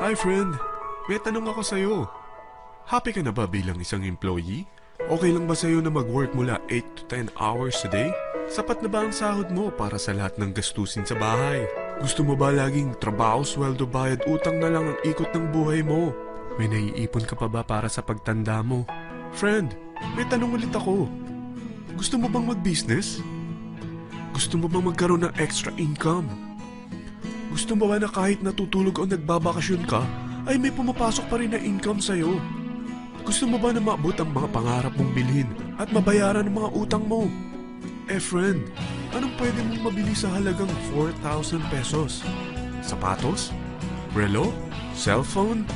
Hi friend, may tanong ako sa'yo. Happy ka na ba bilang isang employee? Okay lang ba sa'yo na mag-work mula 8 to 10 hours a day? Sapat na ba ang sahod mo para sa lahat ng gastusin sa bahay? Gusto mo ba laging trabaho, sweldo, bayad, utang na lang ang ikot ng buhay mo? May naiipon ka pa ba para sa pagtanda mo? Friend, may tanong ulit ako. Gusto mo bang mag-business? Gusto mo bang magkaroon ng extra income? Gusto mo ba na kahit natutulog o nagbabakasyon ka, ay may pumapasok pa rin na income sa'yo? Gusto mo ba na maabot ang mga pangarap mong bilhin at mabayaran ang mga utang mo? Eh friend, anong pwede mong mabili sa halagang 4,000 pesos? Sapatos? Relo? Cellphone?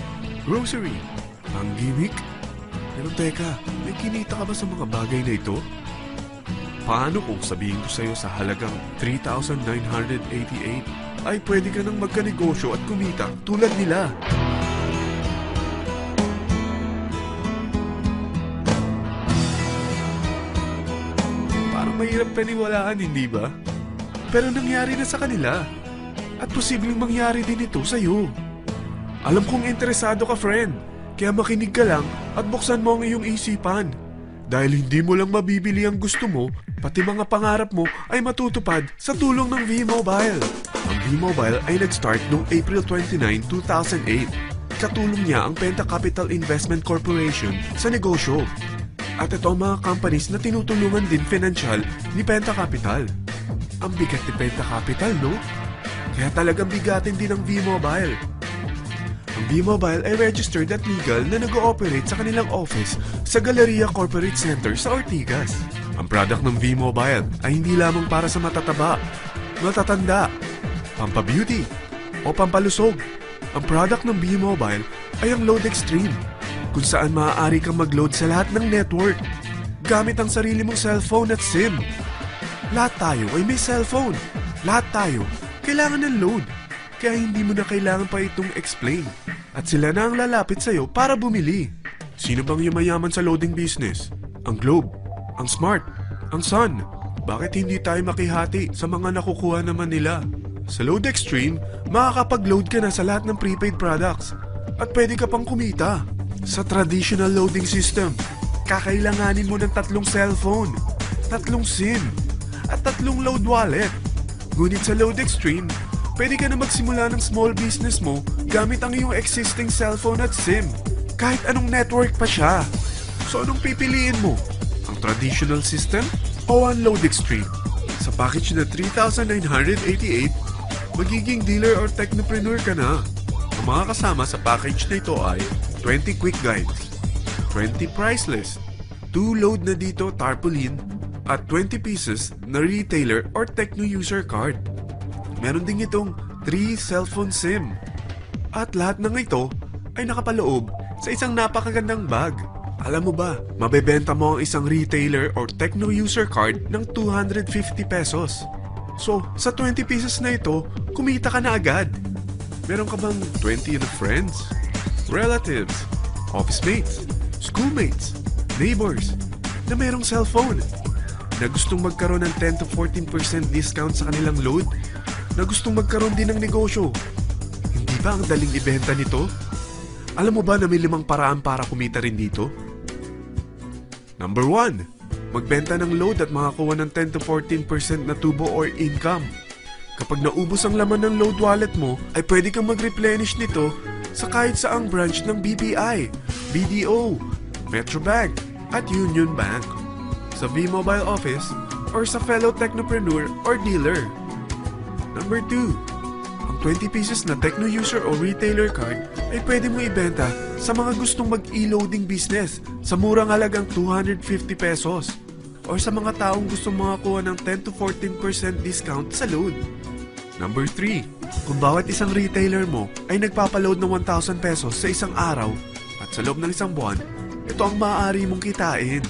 Grocery? Ang gimmick? Pero teka, may kinita ka ba sa mga bagay na ito? Paano kung sabihin ko sa'yo sa halagang 3,988 ay pwede ka nang magkanegosyo at kumita tulad nila? Parang mahirap paniwalaan, hindi ba? Pero nangyari na sa kanila. At posibleng mangyari din ito sa'yo. Alam kong interesado ka, friend. Kaya makinig ka lang at buksan mo ang iyong isipan. Dahil hindi mo lang mabibili ang gusto mo, pati mga pangarap mo ay matutupad sa tulong ng V-Mobile. Ang V-Mobile ay nag-start noong April 29, 2008. Katulong niya ang Penta Capital Investment Corporation sa negosyo. At ito ang mga companies na tinutulungan din financial ni Penta Capital. Ang bigat ni Penta Capital, no? Kaya talagang bigatin din ang V-Mobile. Ang V-Mobile ay registered at legal na nag-ooperate sa kanilang office sa Galleria Corporate Center sa Ortigas. Ang product ng V-Mobile ay hindi lamang para sa matataba, matatanda, pampabeauty, o pampalusog. Ang product ng V-Mobile ay ang Load Extreme, kung saan maaari kang mag-load sa lahat ng network gamit ang sarili mong cellphone at SIM. Lahat tayo ay may cellphone. Lahat tayo kailangan ng load. Kaya hindi mo na kailangan pa itong explain. At sila na ang lalapit sa'yo para bumili. Sino bang yumayaman sa loading business? Ang Globe, ang Smart, ang Sun. Bakit hindi tayo makihati sa mga nakukuha naman nila? Sa Load Extreme, makakapag-load ka na sa lahat ng prepaid products. At pwede ka pang kumita. Sa traditional loading system, kakailanganin mo ng 3 cellphone, 3 SIM, at 3 load wallet. Ngunit sa Load Extreme, pwede ka na magsimula ng small business mo gamit ang iyong existing cellphone at SIM. Kahit anong network pa siya. So anong pipiliin mo? Ang traditional system o ang Load Extreme? Sa package na 3,988, magiging dealer or technopreneur ka na. Ang mga kasama sa package na ito ay 20 quick guides, 20 price list, 2 load na dito tarpaulin, at 20 pieces na retailer or techno user card. Meron din itong 3 cellphone SIM. At lahat ng ito ay nakapaloob sa isang napakagandang bag. Alam mo ba, mabebenta mo ang isang retailer or techno user card ng 250 pesos. So, sa 20 pieces na ito, kumita ka na agad. Meron ka bang 20 na friends, relatives, office mates, schoolmates, neighbors na merong cellphone, na gustong magkaroon ng 10 to 14% discount sa kanilang load, na gustong magkaroon din ng negosyo? Hindi ba ang daling ibenta nito? Alam mo ba na may 5 paraan para kumita rin dito? Number 1, magbenta ng load at makakuha ng 10 to 14% na tubo or income. Kapag naubos ang laman ng load wallet mo, ay pwede kang mag-replenish nito sa kahit saang branch ng BPI, BDO, Metrobank, at Union Bank, sa V-Mobile office, or sa fellow technopreneur or dealer. Number 2, ang 20 pieces na techno user o retailer card ay pwede mo ibenta sa mga gustong mag-e-loading business sa murang halagang 250 pesos, or sa mga taong gustong makakuha ng 10 to 14% discount sa load. Number 3, kung bawat isang retailer mo ay nagpapaload ng 1,000 pesos sa isang araw at sa loob ng isang buwan, ito ang maaari mong kitain.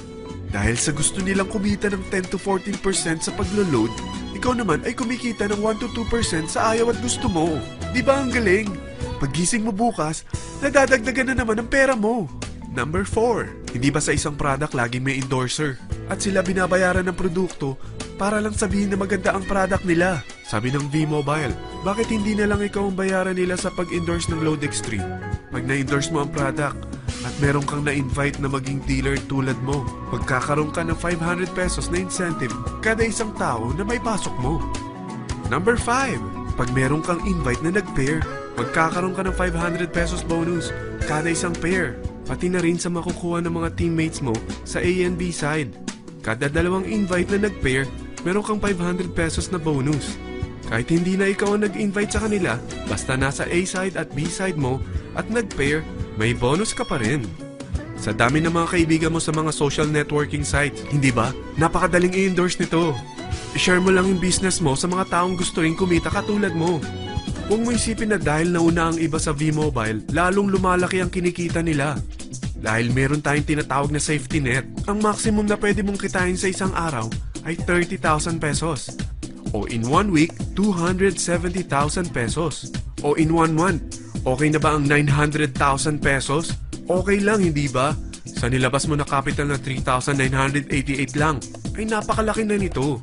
Dahil sa gusto nilang kumita ng 10 to 14% sa paglo-load, ikaw naman ay kumikita ng 1 to 2% sa ayaw at gusto mo. Di ba ang galing? Paggising mo bukas, nadadagdagan na naman ang pera mo. Number 4, hindi ba sa isang product laging may endorser? At sila binabayaran ng produkto para lang sabihin na maganda ang product nila. Sabi ng V-Mobile, bakit hindi na lang ikaw ang bayaran nila sa pag-endorse ng Load Extreme? Pag na-endorse mo ang product at meron kang na-invite na maging dealer tulad mo, magkakaroon ka ng 500 pesos na incentive kada isang tao na may pasok mo. Number 5. Pag meron kang invite na nag-pair, magkakaroon ka ng 500 pesos bonus kada isang pair, pati na rin sa makukuha ng mga teammates mo sa A and B side. Kada dalawang invite na nag-pair, meron kang 500 pesos na bonus. Kahit hindi na ikaw ang nag-invite sa kanila, basta nasa A side at B side mo at nag-pair, may bonus ka pa rin. Sa dami ng mga kaibigan mo sa mga social networking sites, hindi ba? Napakadaling i-endorse nito. I-share mo lang yung business mo sa mga taong gusto ring kumita katulad mo. Huwag mo isipin na dahil nauna ang iba sa V-Mobile, lalong lumalaki ang kinikita nila. Dahil meron tayong tinatawag na safety net, ang maximum na pwede mong kitain sa isang araw ay 30,000 pesos. O in 1 week, 270,000 pesos. O in 1 month, okay na ba ang 900,000 pesos? Okay lang, hindi ba? Sa nilabas mo na capital na 3,988 lang, ay napakalaki na nito.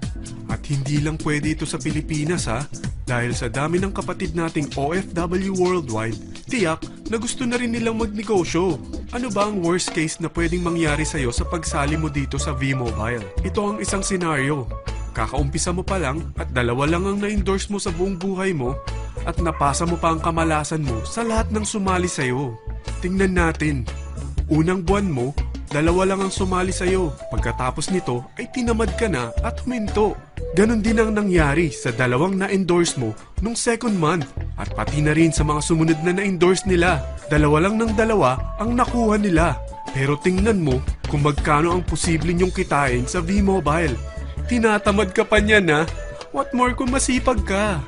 At hindi lang pwede ito sa Pilipinas ha, dahil sa dami ng kapatid nating OFW worldwide, tiyak na gusto na rin nilang magnegosyo. Ano ba ang worst case na pwedeng mangyari sa'yo sa pagsali mo dito sa V-Mobile? Ito ang isang senaryo. Kakaumpisa mo pa lang at 2 lang ang na-endorse mo sa buong buhay mo at napasa mo pa ang kamalasan mo sa lahat ng sumali sa'yo. Tingnan natin. Unang buwan mo, 2 lang ang sumali sa'yo. Pagkatapos nito ay tinamad ka na at huminto. Ganon din ang nangyari sa 2 na-endorse mo nung second month at pati na rin sa mga sumunod na na-endorse nila. 2 lang ng 2 ang nakuha nila. Pero tingnan mo kung magkano ang posible nyong kitain sa V-Mobile. Tinatamad ka pa niyan ha? What more kung masipag ka?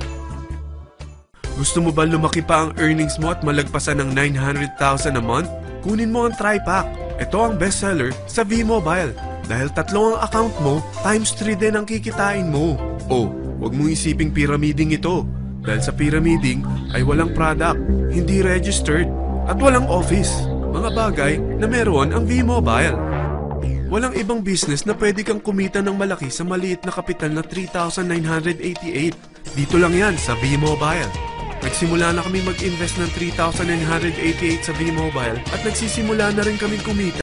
Gusto mo ba lumaki pa ang earnings mo at malagpasan ng 900,000 a month? Kunin mo ang TriPack. Ito ang bestseller sa V-Mobile. Dahil 3 ang account mo, times 3 din ang kikitain mo. Oh, huwag mong isiping pyramiding ito. Dahil sa pyramiding ay walang product, hindi registered, at walang office. Mga bagay na meron ang V-Mobile. Walang ibang business na pwede kang kumita ng malaki sa maliit na kapital na 3,988. Dito lang yan sa V-Mobile. Nagsimula na kami mag-invest ng 3,988 sa V-Mobile at nagsisimula na rin kami kumita.